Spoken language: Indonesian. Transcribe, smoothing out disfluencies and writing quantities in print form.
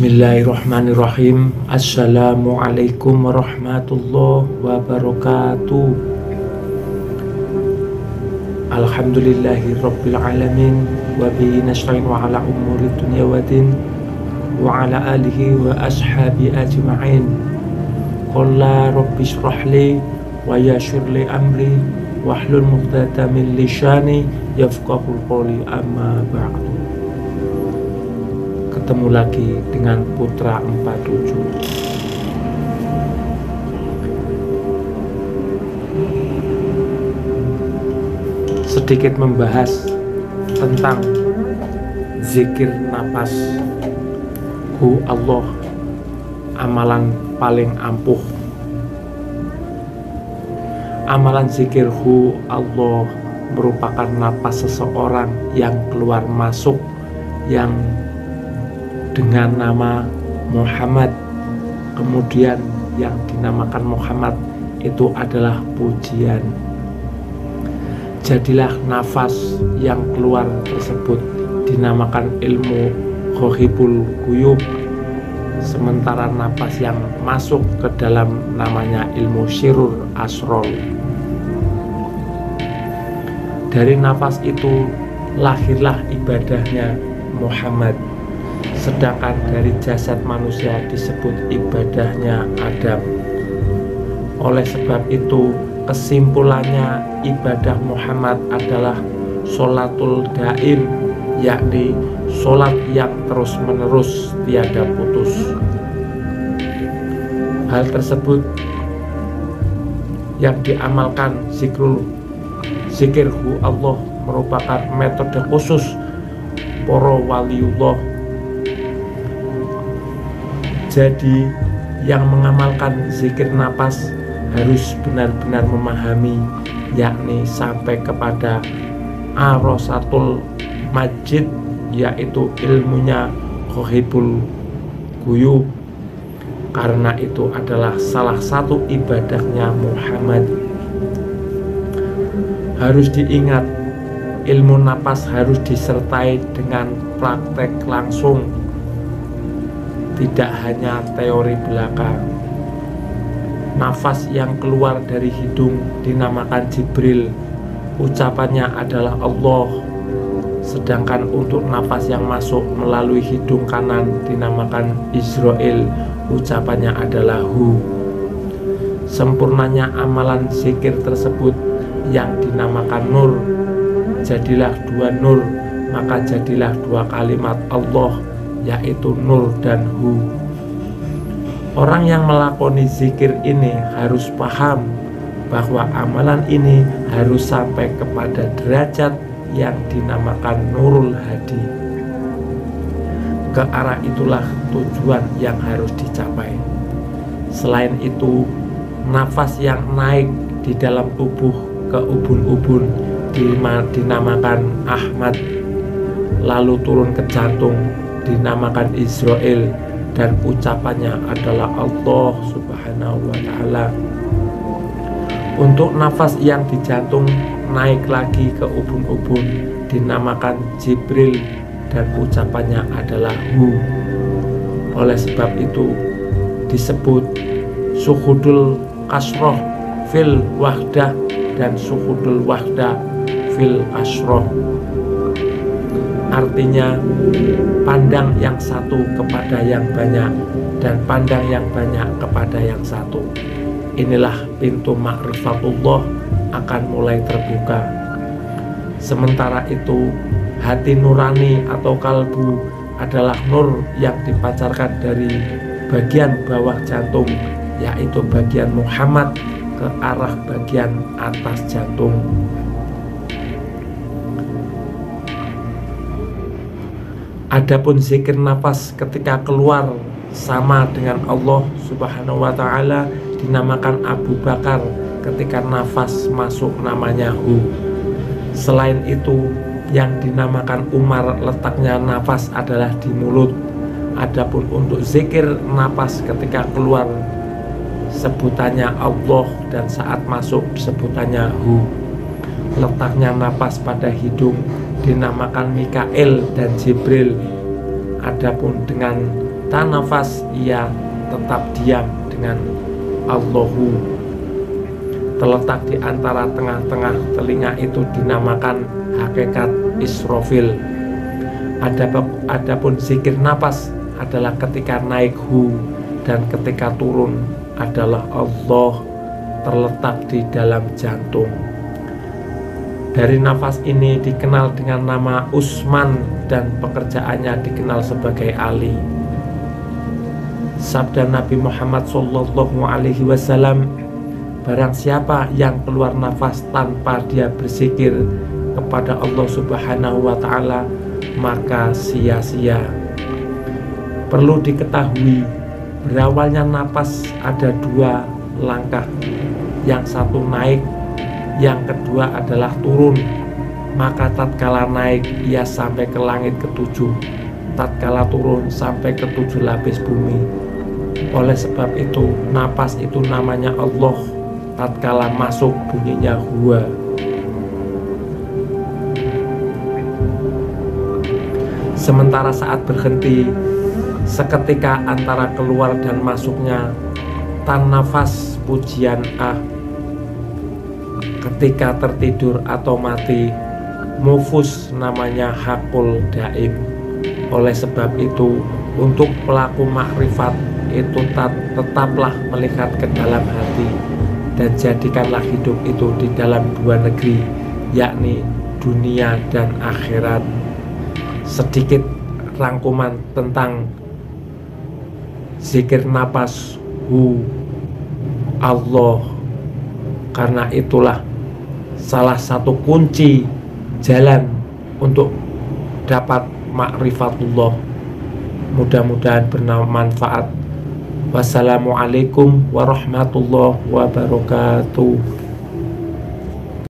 Bismillahirrahmanirrahim. Assalamualaikum warahmatullahi wabarakatuh. Alhamdulillahi rabbil alamin. Wa bihi nasta'in wa ala umuri dunya wa din. Wa ala alihi wa ashabi ajma'in. Qala rabbi shrah li wa yassir li amri wahlul 'uqdatam min lisani yafqahul qawli, amma ba'du. Ketemu lagi dengan Putra 47. Sedikit membahas tentang zikir napas. Hu Allah, amalan paling ampuh. Amalan zikir Hu Allah merupakan napas seseorang yang keluar masuk, yang dengan nama Muhammad, kemudian yang dinamakan Muhammad itu adalah pujian. Jadilah nafas yang keluar tersebut dinamakan ilmu Ghaibul Ghuyub, sementara nafas yang masuk ke dalam namanya ilmu Sirrul Asror. Dari nafas itu lahirlah ibadahnya Muhammad, sedangkan dari jasad manusia disebut ibadahnya Adam. Oleh sebab itu, kesimpulannya ibadah Muhammad adalah sholatul daim, yakni sholat yang terus menerus tiada putus. Hal tersebut yang diamalkan zikirhu Allah merupakan metode khusus para waliullah. Jadi yang mengamalkan zikir napas harus benar-benar memahami, yakni sampai kepada arosatul majid, yaitu ilmunya Ghaibul Ghuyub, karena itu adalah salah satu ibadahnya Muhammad. Harus diingat, ilmu napas harus disertai dengan praktek langsung, tidak hanya teori belaka. Nafas yang keluar dari hidung dinamakan Jibril, ucapannya adalah Allah. Sedangkan untuk nafas yang masuk melalui hidung kanan dinamakan Israel, ucapannya adalah Hu. Sempurnanya amalan zikir tersebut yang dinamakan Nur, jadilah dua Nur, maka jadilah dua kalimat Allah, yaitu Nur dan Hu. Orang yang melakoni zikir ini harus paham bahwa amalan ini harus sampai kepada derajat yang dinamakan Nurul Hadi. Ke arah itulah tujuan yang harus dicapai. Selain itu, nafas yang naik di dalam tubuh ke ubun-ubun dinamakan Ahmad, lalu turun ke jantung dinamakan Israel, dan ucapannya adalah Allah Subhanahu wa ta'ala. Untuk nafas yang di jantung naik lagi ke ubun-ubun dinamakan Jibril, dan ucapannya adalah Hu. Oleh sebab itu disebut suhudul kasroh fil wahdah dan suhudul wahdah fil kasroh. Artinya, pandang yang satu kepada yang banyak dan pandang yang banyak kepada yang satu. Inilah pintu ma'rifatullah akan mulai terbuka. Sementara itu, hati nurani atau kalbu adalah nur yang dipancarkan dari bagian bawah jantung, yaitu bagian Muhammad, ke arah bagian atas jantung. Adapun zikir nafas ketika keluar sama dengan Allah Subhanahu wa ta'ala dinamakan Abu Bakar, ketika nafas masuk namanya Hu. Selain itu, yang dinamakan Umar letaknya nafas adalah di mulut. Adapun untuk zikir nafas ketika keluar sebutannya Allah, dan saat masuk sebutannya Hu. Letaknya nafas pada hidung dinamakan Mikael dan Jibril. Adapun dengan tan nafas ia tetap diam dengan Allahu. Terletak di antara tengah-tengah telinga itu dinamakan hakikat Israfil. Adapun zikir napas adalah ketika naik hu dan ketika turun adalah Allah, terletak di dalam jantung. Dari nafas ini dikenal dengan nama Usman dan pekerjaannya dikenal sebagai Ali. Sabda Nabi Muhammad SAW, barang siapa yang keluar nafas tanpa dia berzikir kepada Allah Subhanahu wa Ta'ala, maka sia-sia. Perlu diketahui, berawalnya nafas ada dua langkah. Yang satu naik, yang kedua adalah turun. Maka tatkala naik ia sampai ke langit ketujuh, tatkala turun sampai ke 7 lapis bumi. Oleh sebab itu napas itu namanya Allah, tatkala masuk bunyinya huwa. Sementara saat berhenti, seketika antara keluar dan masuknya tan nafas pujian ketika tertidur atau mati mufus namanya hakul daim. Oleh sebab itu untuk pelaku makrifat itu tetaplah melihat ke dalam hati dan jadikanlah hidup itu di dalam dua negeri, yakni dunia dan akhirat. Sedikit rangkuman tentang zikir napas hu Allah. Karena itulah salah satu kunci jalan untuk dapat ma'rifatullah. Mudah-mudahan bermanfaat. Wassalamualaikum warahmatullahi wabarakatuh.